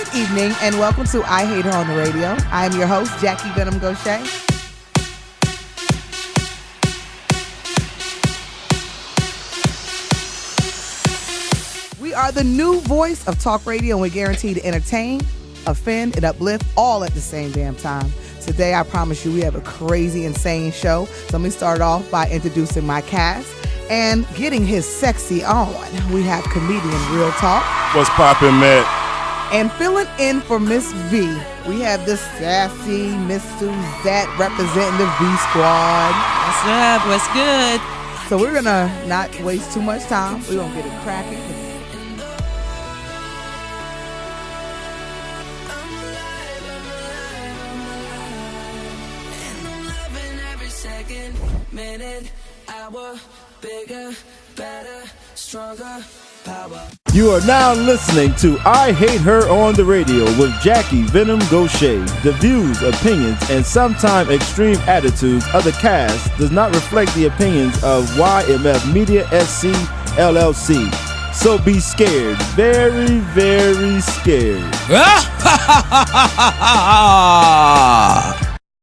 Good evening and welcome to I Hate Her on the Radio. I am your host, Jackie VENOM GOCHETT. We are the new voice of talk radio, and we're guaranteed to entertain, offend, and uplift all at the same damn time. Today, I promise you, we have a crazy, insane show. So let me start off by introducing my cast and getting his sexy on. We have comedian Real Talk. What's poppin', Matt? And filling in for Miss V, we have the sassy Miss Suzette representing the V Squad. What's up? What's good? So we're going to not waste too much time. We're going to get it cracking. Minute, hour, bigger, better, stronger, power. You are now listening to I Hate Her on the Radio with Jackie VENOM GOCHETT. The views, opinions, and sometimes extreme attitudes of the cast does not reflect the opinions of YMF Media SC LLC. So be scared. Very, very scared.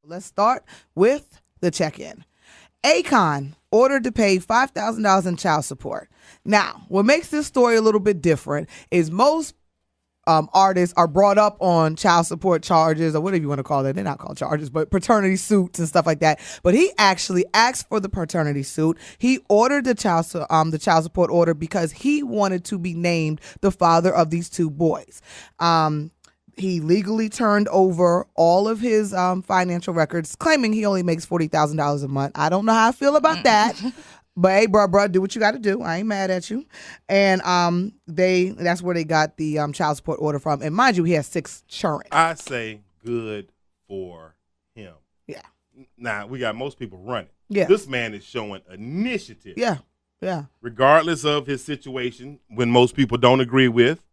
Let's start with the check-in. Akon ordered to pay $5,000 in child support. Now, what makes this story a little bit different is most artists are brought up on child support charges, or whatever you want to call it. They're not called charges, but paternity suits and stuff like that. But he actually asked for the paternity suit. He ordered the child support order because he wanted to be named the father of these two boys. He legally turned over all of his financial records, claiming he only makes $40,000 a month. I don't know how I feel about that. But hey, bruh, do what you got to do. I ain't mad at you. And that's where they got the child support order from. And mind you, he has 6 children. I say good for him. Yeah. Now, we got most people running. Yeah. This man is showing initiative. Yeah. Regardless of his situation, when most people don't agree with.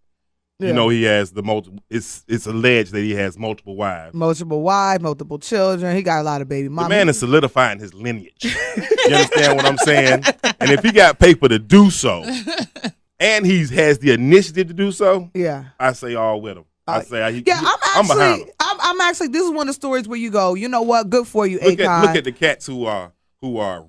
Yeah. You know, he has the multiple. It's alleged that he has multiple wives. Multiple children. He got a lot of baby mamas. The man is solidifying his lineage. You understand what I'm saying? And if he got paper to do so, and he has the initiative to do so, yeah, I say all with him. I'm behind him. I'm actually. This is one of the stories where you go, you know what? Good for you, Akon. Look at the cats who are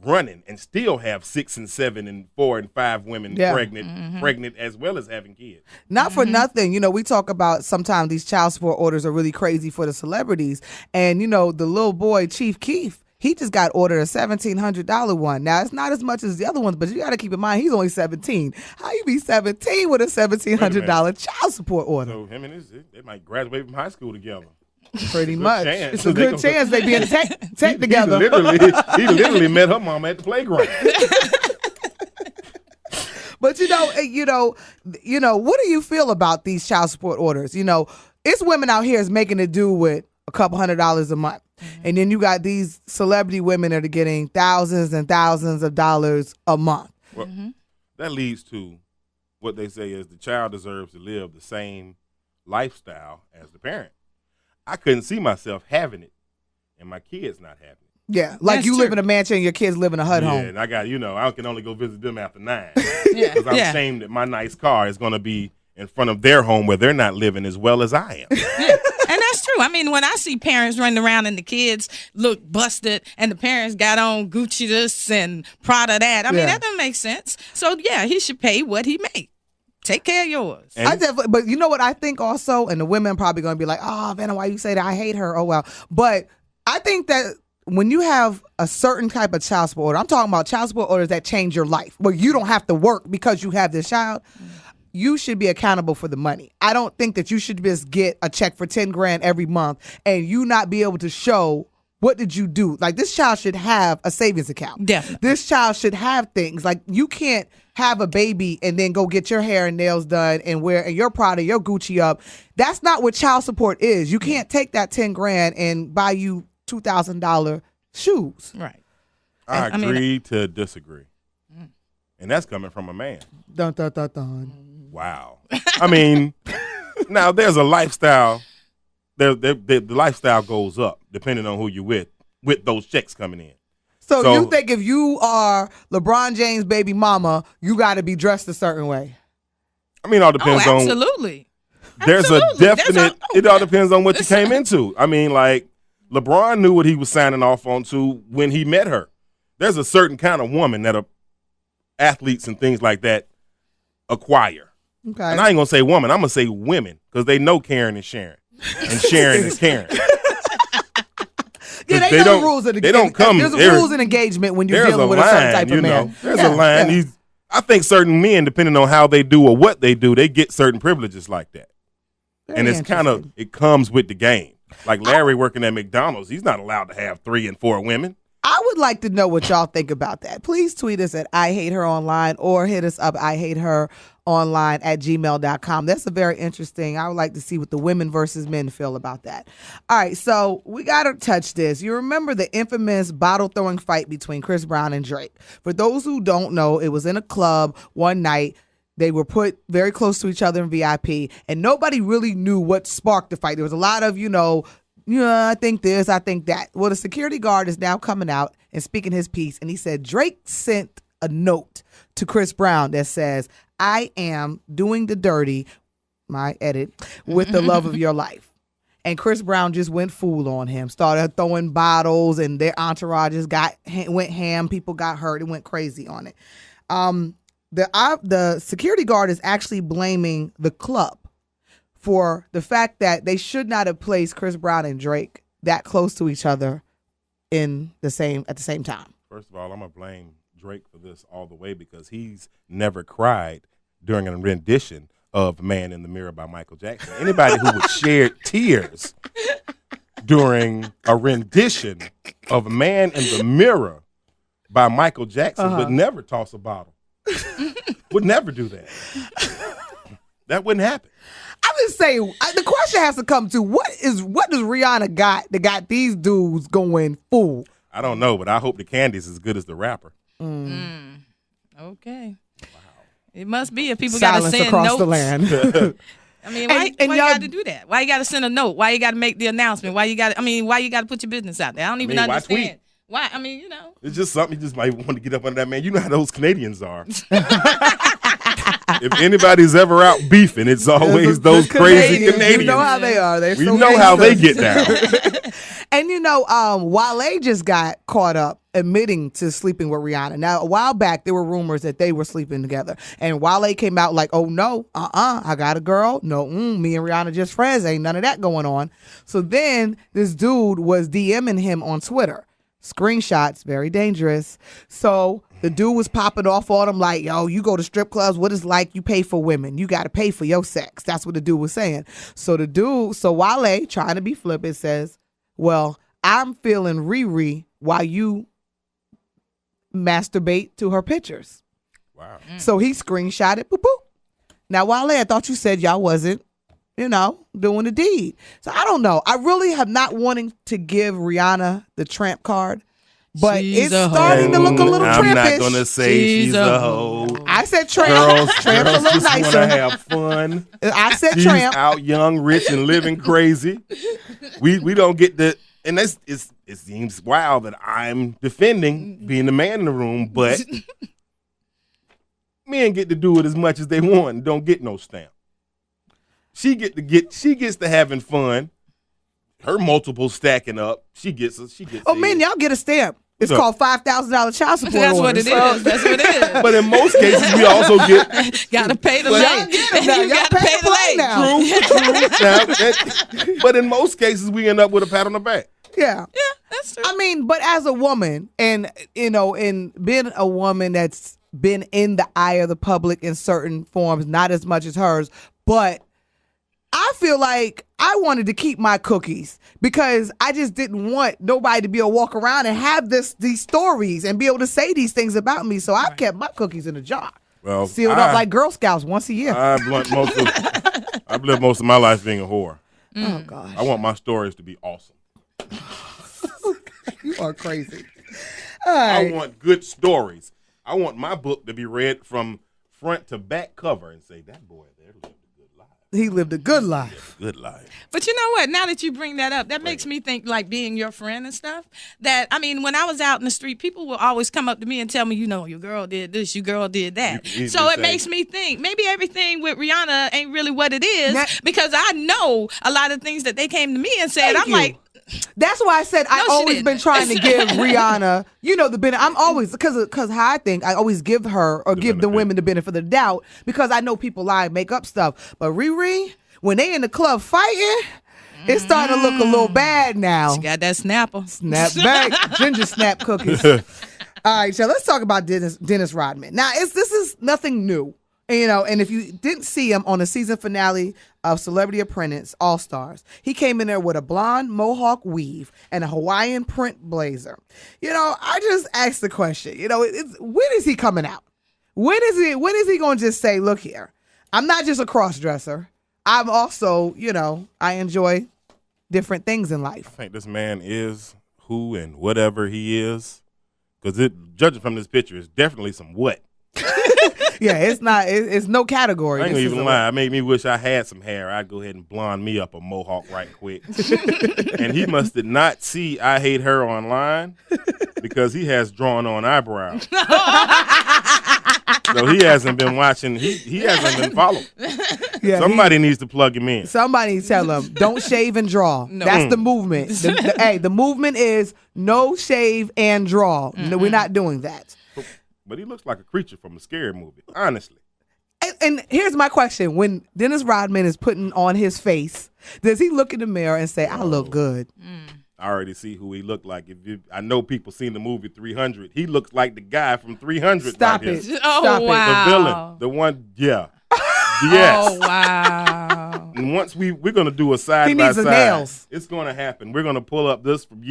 running and still have 6 and 7 and 4 and 5 women pregnant as well as having kids. Not for nothing. You know, we talk about sometimes these child support orders are really crazy for the celebrities. And, you know, the little boy, Chief Keef, he just got ordered a $1,700 one. Now, it's not as much as the other ones, but you got to keep in mind, he's only 17. How you be 17 with a $1,700 child support order? So him and they might graduate from high school together. Pretty much. It's a good chance they be in tech together. He literally met her mama at the playground. But you know, what do you feel about these child support orders? You know, it's women out here is making it do with a couple $100 a month. Mm-hmm. And then you got these celebrity women that are getting thousands and thousands of dollars a month. Well, that leads to what they say is the child deserves to live the same lifestyle as the parent. I couldn't see myself having it and my kids not having it. Yeah, like that's you live in a mansion and your kids live in a HUD home. Yeah, and I got, I can only go visit them after 9. Because I'm ashamed that my nice car is going to be in front of their home where they're not living as well as I am. Yeah. And that's true. I mean, when I see parents running around and the kids look busted and the parents got on Gucci this and Prada that, I mean, that doesn't make sense. So, yeah, he should pay what he makes. Take care of yours. But you know what I think also, and the women probably going to be like, oh, Vanna, why you say that? I hate her. Oh, well. But I think that when you have a certain type of child support order, I'm talking about child support orders that change your life, where you don't have to work because you have this child, you should be accountable for the money. I don't think that you should just get a check for $10,000 every month and you not be able to show what did you do. Like, this child should have a savings account. Definitely. This child should have things. Like, you can't have a baby and then go get your hair and nails done and your Prada, your Gucci up. That's not what child support is. You can't take that $10,000 and buy you $2,000 shoes. Right. I agree to disagree. And that's coming from a man. Dun, dun, dun, dun. Wow. I mean, now there's a lifestyle. The lifestyle goes up depending on who you're with those checks coming in. So you think if you are LeBron James' baby mama, you got to be dressed a certain way? I mean, it all depends on. Absolutely. there's a Absolutely. definite. It all depends on what you came into. I mean, like LeBron knew what he was signing off onto when he met her. There's a certain kind of woman that athletes and things like that acquire. Okay. And I ain't gonna say woman. I'm gonna say women because they know Karen is Sharon, and Sharon is Karen. Yeah, they know the rules of the They don't come. There's rules in engagement when you're dealing with a certain type of man. There's a line. Yeah. I think certain men, depending on how they do or what they do, they get certain privileges like that. Very and it's kind of, it comes with the game. Like Larry working at McDonald's, he's not allowed to have 3 and 4 women. I would like to know what y'all think about that. Please tweet us at IHateHerOnline or hit us up IHateHerOnline@gmail.com. That's a very interesting. I would like to see what the women versus men feel about that. All right, so we got to touch this. You remember the infamous bottle throwing fight between Chris Brown and Drake. For those who don't know, it was in a club one night. They were put very close to each other in VIP, and nobody really knew what sparked the fight. There was a lot of, I think this, I think that. Well, the security guard is now coming out and speaking his piece, and he said Drake sent a note to Chris Brown that says, I am doing the dirty, my edit, with the love of your life. And Chris Brown just went fool on him, started throwing bottles, and their entourages went ham. People got hurt. It went crazy on it. The security guard is actually blaming the club for the fact that they should not have placed Chris Brown and Drake that close to each other at the same time. First of all, I'm going to blame Drake for this all the way because he's never cried during a rendition of Man in the Mirror by Michael Jackson. Anybody who would shed tears during a rendition of Man in the Mirror by Michael Jackson would never toss a bottle. Would never do that. That wouldn't happen. I'm just saying, the question has to come to what does Rihanna got that got these dudes going full? I don't know, but I hope the candy's as good as the rapper. Okay. Wow. It must be if people got to Silence send across notes. the land. I mean, why you got to do that? Why you got to send a note? Why you got to make the announcement? Why you got to put your business out there? I don't even why understand. tweet? Why? It's just something you just might want to get up under that, man. You know how those Canadians are. If anybody's ever out beefing, it's always those crazy Canadians. You know how they are. We know how they get down. And Wale just got caught up admitting to sleeping with Rihanna. Now, a while back, there were rumors that they were sleeping together. And Wale came out like, oh, no, I got a girl. No, me and Rihanna just friends. Ain't none of that going on. So then this dude was DMing him on Twitter. Screenshots, very dangerous. So the dude was popping off on him like, yo, you go to strip clubs, what it's like, you pay for women. You got to pay for your sex. That's what the dude was saying. So Wale, trying to be flippant, says, well, I'm feeling Riri while you masturbate to her pictures. Wow. So he screenshotted, boop, boop. Now, Wale, I thought you said y'all wasn't, doing the deed. So I don't know. I really have not wanting to give Rihanna the tramp card, but She's it's starting to look a little trampish. I'm not going to say she's a hoe. I said tramp. Girls Tramp's a little just want nicer. to have fun. I said She's tramp. out young, rich, and living crazy. We don't get the, and it seems wild that I'm defending being the man in the room, but men get to do it as much as they want and don't get no stamp. She gets to having fun. Her multiples stacking up. She gets. Oh man, y'all get a stamp. It's called $5,000 child support. That's what orders. it is. That's what it is. But in most cases, we also get. Gotta pay the Y'all late. get them now. You Y'all gotta pay pay the the play late. now. But in most cases, we end up with a pat on the back. Yeah. Yeah, that's true. I mean, but as a woman, and in being a woman that's been in the eye of the public in certain forms, not as much as hers, but I feel like I wanted to keep my cookies because I just didn't want nobody to be able to walk around and have these stories and be able to say these things about me. So I kept my cookies in a jar, Well, sealed up like Girl Scouts once a year. I've lived most of my life being a whore. Oh gosh, I want my stories to be awesome. you are crazy. I want good stories. I want my book to be read from front to back cover and say, that boy there lived a good life. He lived a good life. Good life. But you know what? Now that you bring that up, that makes me think, like, being your friend and stuff. That, I mean, when I was out in the street, people will always come up to me and tell me, you know, your girl did this, your girl did that. So it makes me think maybe everything with Rihanna ain't really what it is, because I know a lot of things that they came to me and said. I'm like, that's why I said I've always been trying to give Rihanna, you know, the benefit. I'm always, because how I think, I always give her or give the women the benefit of the doubt, because I know people lie and make up stuff. But Riri, when they in the club fighting, it's starting to look a little bad now. She got that snapper. Snap back, ginger snap cookies. All right, so let's talk about Dennis Rodman. Now, this is nothing new. You know, and if you didn't see him on the season finale of Celebrity Apprentice All-Stars, he came in there with a blonde mohawk weave and a Hawaiian print blazer. You know, I just asked the question, you know, when is he coming out? When is he going to just say, look here, I'm not just a cross-dresser. I'm also, you know, I enjoy different things in life. I think this man is who and whatever he is, because judging from this picture, it's definitely some what. Yeah, it's no category. I ain't gonna even lie. It made me wish I had some hair. I'd go ahead and blonde me up a mohawk right quick. And he must did not see I Hate Her online, because he has drawn on eyebrows. So he hasn't been watching. He hasn't been followed. Yeah, somebody needs to plug him in. Somebody needs to tell him, don't shave and draw. No. That's the movement. The movement is no shave and draw. No, we're not doing that. But he looks like a creature from a scary movie, honestly. And here's my question. When Dennis Rodman is putting on his face, does he look in the mirror and say, I look good? I already see who he looked like. I know people seen the movie 300. He looks like the guy from 300. Stop right it. Here. Oh, Stop wow. The villain. The one, yeah. Yes. Oh, wow. And once we're going to do a side he by needs side. The nails. It's going to happen. We're going to pull up this from,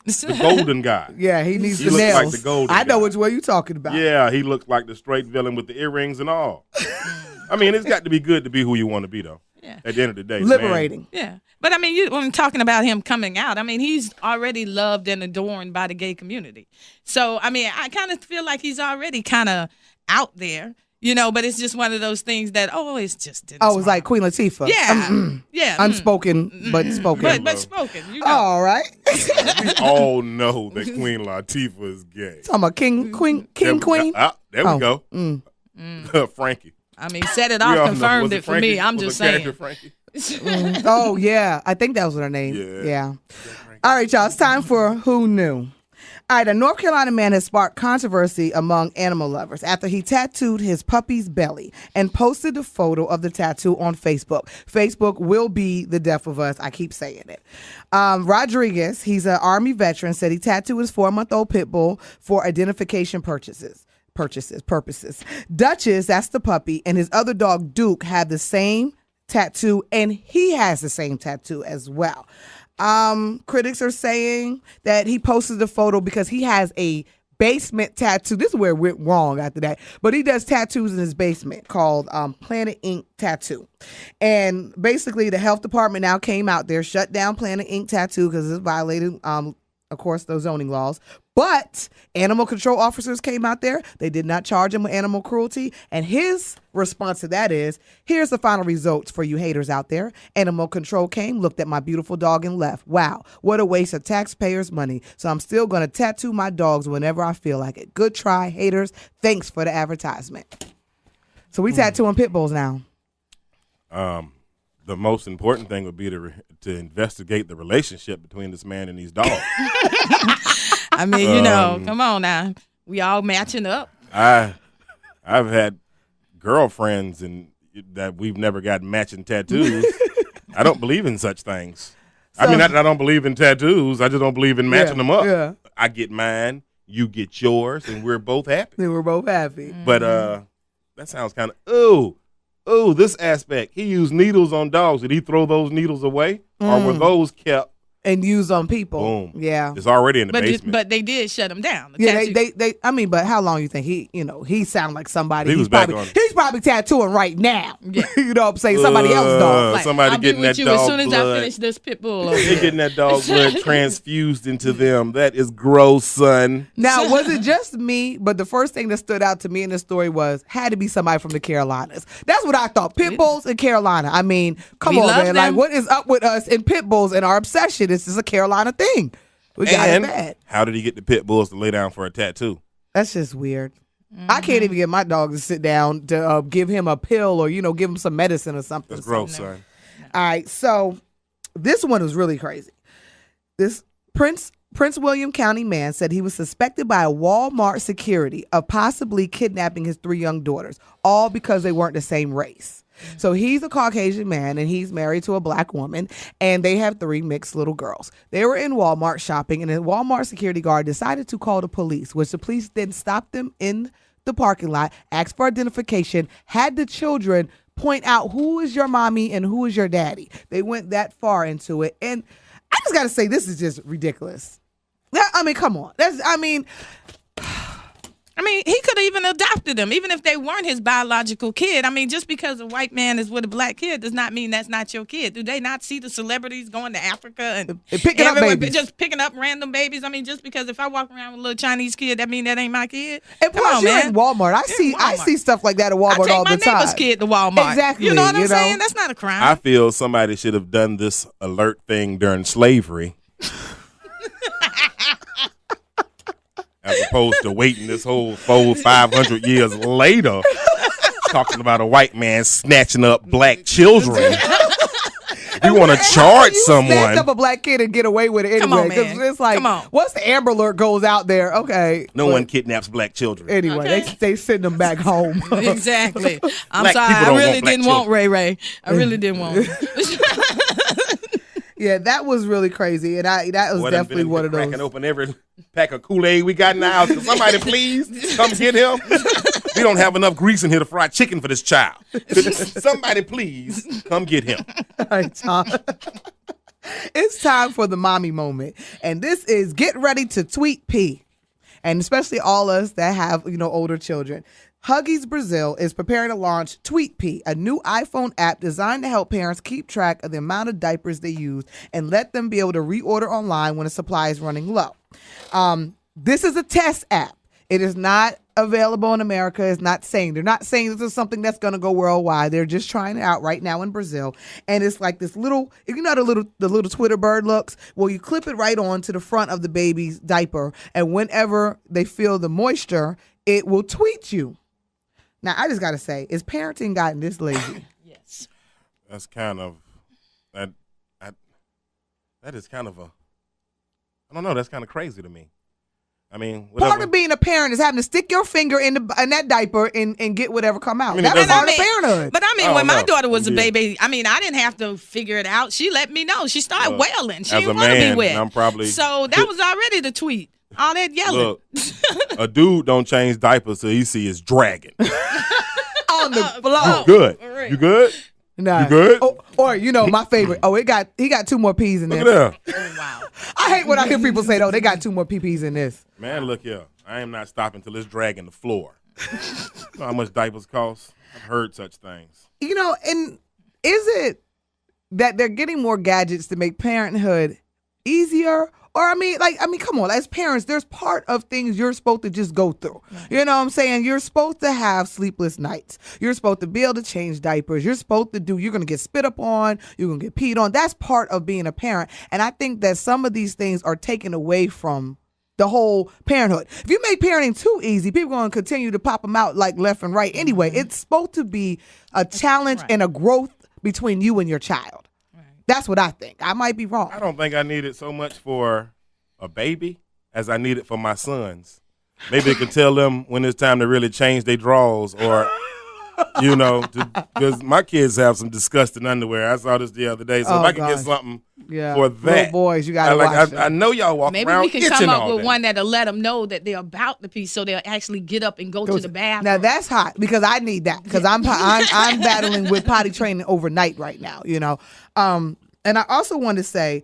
the golden guy. Yeah, he needs he the looks nails. Like the golden I know guy. which way you're talking about. Yeah, he looks like the straight villain with the earrings and all. I mean, it's got to be good to be who you want to be, though. Yeah. At the end of the day. Liberating. Man. Yeah. But, I mean, when talking about him coming out, I mean, he's already loved and adored by the gay community. So, I mean, I kind of feel like he's already kind of out there. You know, but it's just one of those things that, it's just Dennis Rodman. It's like Queen Latifah. Yeah. Yeah. Unspoken, but spoken. But spoken. You know. All right. We all know that Queen Latifah is gay. Talking about Queen. There we go. Frankie. I mean, set it off, confirmed it for me. I'm just saying. Oh, yeah. I think that was her name. Yeah. All right, y'all. It's time for Who Knew. All right, a North Carolina man has sparked controversy among animal lovers after he tattooed his puppy's belly and posted a photo of the tattoo on Facebook. Facebook will be the death of us. I keep saying it. Rodriguez, he's an Army veteran, said he tattooed his 4-month-old pit bull for identification purposes. Duchess, that's the puppy, and his other dog, Duke, have the same tattoo, and he has the same tattoo as well. Critics are saying that he posted the photo because he has a basement tattoo. This is where it went wrong after that. But he does tattoos in his basement called Planet Ink Tattoo. And basically the health department now came out there, shut down Planet Ink Tattoo because it's violated, of course, those zoning laws. But animal control officers came out there. They did not charge him with animal cruelty. And his response to that is, here's the final results for you haters out there. Animal control came, looked at my beautiful dog and left. Wow, what a waste of taxpayers' money. So I'm still going to tattoo my dogs whenever I feel like it. Good try, haters. Thanks for the advertisement. So we tattooing pit bulls now. The most important thing would be to investigate the relationship between this man and these dogs. I mean, come on now. We all matching up. I've had girlfriends that we've never got matching tattoos. I don't believe in such things. I mean, I don't believe in tattoos. I just don't believe in matching them up. Yeah. I get mine, you get yours, and we're both happy. They were both happy. But that sounds kind of, this aspect. He used needles on dogs. Did he throw those needles away? Or were those kept and used on people. Boom. Yeah. It's already in the But basement. but they did shut him down. The Yeah, tattoo- they. I mean, but how long you think he sounded like somebody? He was back on. He's probably tattooing right now. Yeah. You know what I'm saying? Somebody else dog. Like, somebody I'll getting be with that you dog as soon as blood. I finish this pit bull. Over They're here. getting that dog blood transfused into them. That is gross, son. Now, was it just me? But the first thing that stood out to me in the story had to be somebody from the Carolinas. That's what I thought. Pit bulls in Carolina. I mean, come We on, love man. them. Like, what is up with us and pit bulls and our obsession? It's just a Carolina thing. We got it And bad. how did he get the pit bulls to lay down for a tattoo? That's just weird. I can't even get my dog to sit down to give him a pill or, give him some medicine or something. That's gross, son. All right, so this one was really crazy. This Prince William County man said he was suspected by a Walmart security of possibly kidnapping his 3 young daughters, all because they weren't the same race. So he's a Caucasian man and he's married to a black woman and they have 3 mixed little girls. They were in Walmart shopping and a Walmart security guard decided to call the police, which the police then stopped them in the parking lot, asked for identification, had the children point out who is your mommy and who is your daddy. They went that far into it. And I just got to say, this is just ridiculous. I mean, come on. He could have even adopted them, even if they weren't his biological kid. I mean, just because a white man is with a black kid does not mean that's not your kid. Do they not see the celebrities going to Africa and picking up everyone babies? Just picking up random babies? I mean, just because if I walk around with a little Chinese kid, that mean that ain't my kid? And Come plus, on, you're man. in Walmart. I see stuff like that at Walmart all the I take my time. neighbor's kid to Walmart. Exactly. You know what I'm saying? That's not a crime. I feel somebody should have done this alert thing during slavery. As opposed to waiting this whole 500 years later, talking about a white man snatching up black children. You want to charge someone? Snatch up a black kid and get away with it Come anyway. on, man. 'Cause it's like, Come on. once the Amber Alert goes out there, okay. No but one kidnaps black children. Anyway, Okay. they send them back home. Exactly. I'm Black sorry. people I don't really want black didn't want Ray Ray. I really didn't want him. Yeah, that was really crazy, and that was Boy, definitely been one of those. cracking open every pack of Kool-Aid we got in the house. Can somebody please come get him? We don't have enough grease in here to fry chicken for this child. Somebody please come get him. All right, Tom. It's time for the mommy moment, and this is get ready to tweet P, and especially all us that have older children. Huggies Brazil is preparing to launch Tweet P, a new iPhone app designed to help parents keep track of the amount of diapers they use and let them be able to reorder online when a supply is running low. This is a test app. It is not available in America. They're not saying this is something that's going to go worldwide. They're just trying it out right now in Brazil. And it's like this little, the little Twitter bird looks. Well, you clip it right on to the front of the baby's diaper. And whenever they feel the moisture, it will tweet you. Now, I just got to say, is parenting gotten this lazy? Yes. That's kind of that is kind of I don't know. That's kind of crazy to me. I mean, whatever. Part of being a parent is having to stick your finger in that diaper and get whatever come out. I mean, That's it part of doesn't- parenthood. But I mean, I when don't my know. daughter was a Yeah. baby, I mean, I didn't have to figure it out. She let me know. She started wailing. She as didn't a want to be man, wet. I'm probably So that was already the tweet. All that yelling. look. A dude don't change diapers till he see his dragon. On the floor. Good. for real. You good? Nah. You good? Or my favorite. Oh, he got 2 more P's in Look this. at that. Oh, wow. I hate when I hear people say, "Oh, they got 2 more PPs in this." Man, look here. I am not stopping till it's dragging the floor. You know how much diapers cost? I've heard such things. And is it that they're getting more gadgets to make parenthood easier? Or come on, as parents, there's part of things you're supposed to just go through. You know what I'm saying? You're supposed to have sleepless nights. You're supposed to be able to change diapers. You're going to get spit up on. You're going to get peed on. That's part of being a parent. And I think that some of these things are taken away from the whole parenthood. If you make parenting too easy, people are going to continue to pop them out like left and right. Anyway, it's supposed to be a challenge and a growth between you and your child. That's what I think. I might be wrong. I don't think I need it so much for a baby as I need it for my sons. Maybe it could tell them when it's time to really change their drawers or, because my kids have some disgusting underwear. I saw this the other day. So if I can get something for that. Little boys, you got to watch them. I know y'all walk Maybe around we can itching come up all with day. one that'll let them know that they're about to pee, so they'll actually get up and go to the bathroom. Now that's hot because I need that because I'm battling with potty training overnight right now. And I also want to say,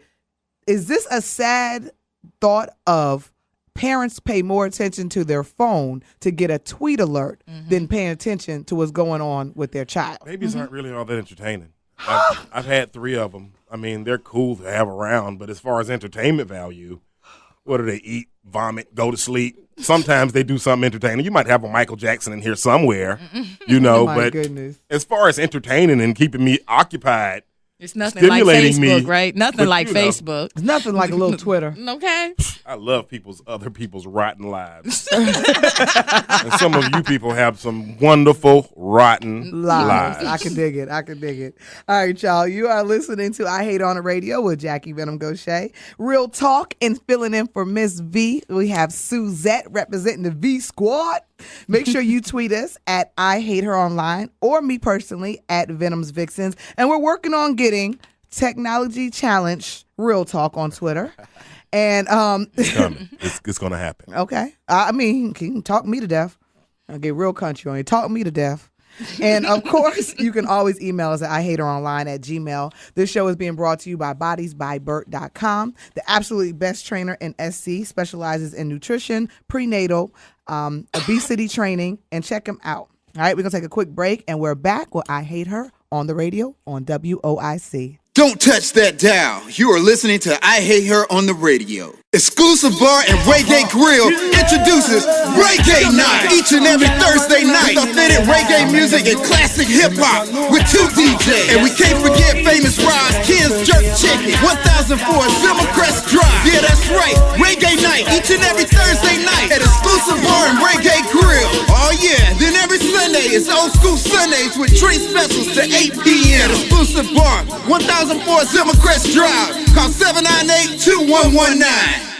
is this a sad thought of parents pay more attention to their phone to get a tweet alert than paying attention to what's going on with their child? Babies aren't really all that entertaining. I've had 3 of them. I mean, they're cool to have around, but as far as entertainment value, what do they eat, vomit, go to sleep? Sometimes they do something entertaining. You might have a Michael Jackson in here somewhere, you know, but goodness. As far as entertaining and keeping me occupied, it's nothing like stimulating Facebook, me, right? Nothing but, like you know, Facebook. It's nothing like a little Twitter. Okay. I love other people's rotten lives. And some of you people have some wonderful, rotten lives. I can dig it. All right, y'all. You are listening to I Hate on the Radio with Jackie Venom Gochet. Real talk, and filling in for Miss V, we have Suzette representing the V Squad. Make sure you tweet us at I Hate Her Online or me personally at Venom's Vixens. And we're working on getting Technology Challenge Real Talk on Twitter. And it's coming. It's going to happen. Okay. I mean, you can talk me to death. I'll get real country on you. Talk me to death. And of course, you can always email us at IHateHerOnline@gmail.com. This show is being brought to you by bodiesbybert.com. The absolutely best trainer in SC, specializes in nutrition, prenatal, obesity training, and check him out. All right, we're going to take a quick break, and we're back with I Hate Her on the radio on WOIC. Don't touch that dial. You are listening to I Hate Her on the radio. Exclusive Bar and Reggae Grill introduces Reggae Night each and every Thursday night. Authentic reggae music and classic hip-hop with 2 DJs. And we can't forget famous Roz, Ken's Jerk Chicken, 1004 Silvercrest Drive. Yeah, that's right. Reggae Night each and every Thursday night at Exclusive Bar and Reggae Grill. Oh yeah, then every Sunday it's Old School Sundays with drink specials to 8 p.m. Exclusive Bar, 1004 Silvercrest Drive. Call 798-2119.